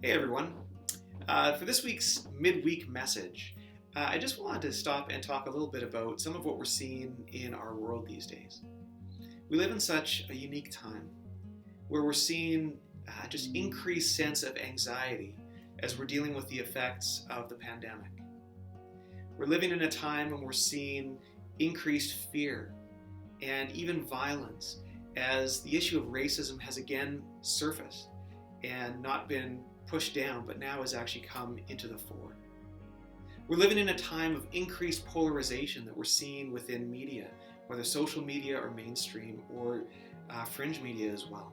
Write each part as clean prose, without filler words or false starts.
Hey everyone. For this week's midweek message, I just wanted to stop and talk a little bit about some of what we're seeing in our world these days. We live in such a unique time where we're seeing just increased sense of anxiety as we're dealing with the effects of the pandemic. We're living in a time when we're seeing increased fear and even violence as the issue of racism has again surfaced and not been pushed down, but now has actually come into the fore. We're living in a time of increased polarization that we're seeing within media, whether social media or mainstream or fringe media as well.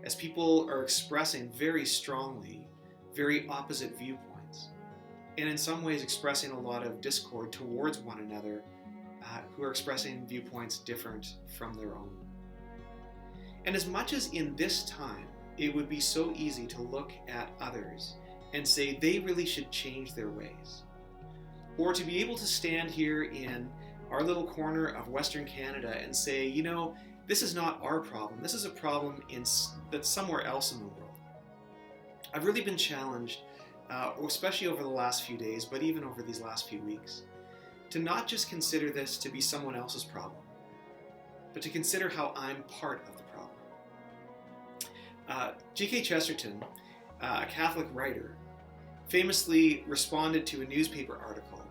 As people are expressing very strongly, very opposite viewpoints, and in some ways expressing a lot of discord towards one another who are expressing viewpoints different from their own. And as much as in this time, it would be so easy to look at others and say they really should change their ways. Or to be able to stand here in our little corner of Western Canada and say, you know, this is not our problem. This is a problem that's somewhere else in the world. I've really been challenged, especially over the last few days, but even over these last few weeks, to not just consider this to be someone else's problem, but to consider how I'm part of the problem. G.K. Chesterton, a Catholic writer, famously responded to a newspaper article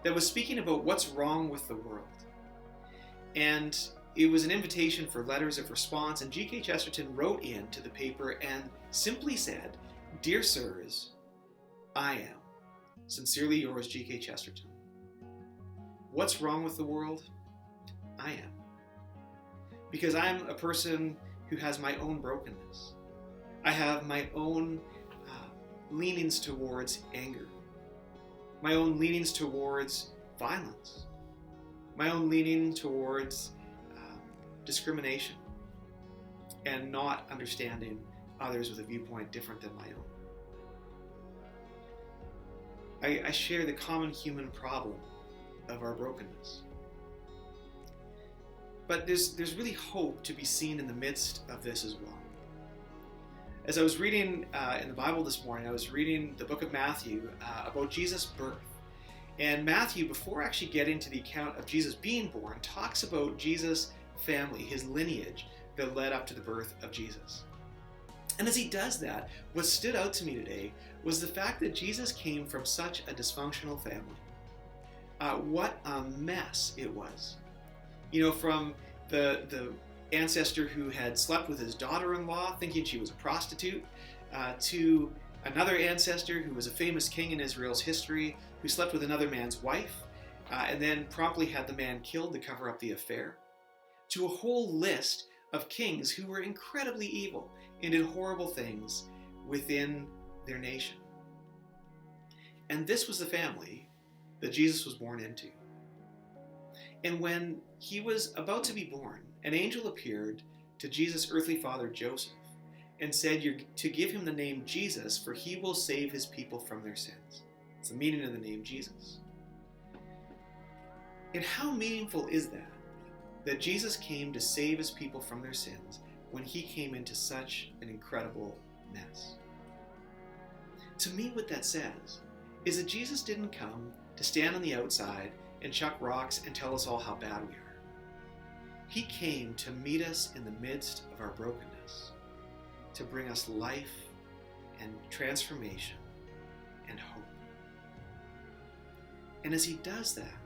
that was speaking about what's wrong with the world. And it was an invitation for letters of response, and G.K. Chesterton wrote in to the paper and simply said, "Dear Sirs, I am. Sincerely yours, G.K. Chesterton." What's wrong with the world? I am. Because I'm a person who has my own brokenness. I have my own leanings towards anger, my own leanings towards violence, my own leaning towards discrimination, and not understanding others with a viewpoint different than my own. I share the common human problem of our brokenness. But there's really hope to be seen in the midst of this as well. As I was reading in the Bible this morning, I was reading the book of Matthew about Jesus' birth. And Matthew, before actually getting to the account of Jesus being born, talks about Jesus' family, his lineage that led up to the birth of Jesus. And as he does that, what stood out to me today was the fact that Jesus came from such a dysfunctional family. What a mess it was. You know, from the ancestor who had slept with his daughter-in-law thinking she was a prostitute, to another ancestor who was a famous king in Israel's history who slept with another man's wife and then promptly had the man killed to cover up the affair, to a whole list of kings who were incredibly evil and did horrible things within their nation. And this was the family that Jesus was born into. And when he was about to be born, an angel appeared to Jesus' earthly father Joseph and said, "You're to give him the name Jesus, for he will save his people from their sins." It's the meaning of the name Jesus. And how meaningful is that Jesus came to save his people from their sins when he came into such an incredible mess? To me, what that says is that Jesus didn't come to stand on the outside and chuck rocks and tell us all how bad we are. He came to meet us in the midst of our brokenness, to bring us life and transformation and hope. And as he does that,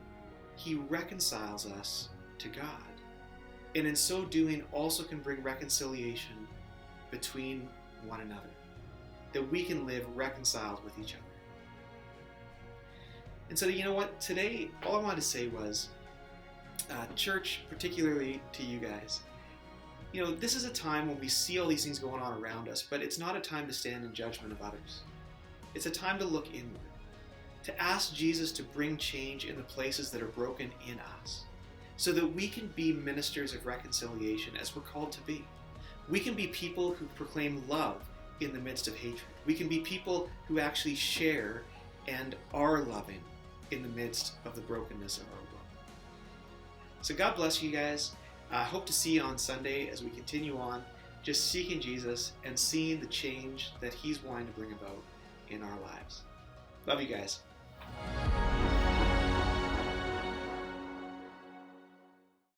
he reconciles us to God. And in so doing also can bring reconciliation between one another, that we can live reconciled with each other. And so, you know what? Today, all I wanted to say was, church, particularly to you guys, you know, this is a time when we see all these things going on around us, but it's not a time to stand in judgment of others. It's a time to look inward, to ask Jesus to bring change in the places that are broken in us, so that we can be ministers of reconciliation as we're called to be. We can be people who proclaim love in the midst of hatred. We can be people who actually share and are loving in the midst of the brokenness of our world. So God bless you guys. I hope to see you on Sunday as we continue on just seeking Jesus and seeing the change that He's wanting to bring about in our lives. Love you guys.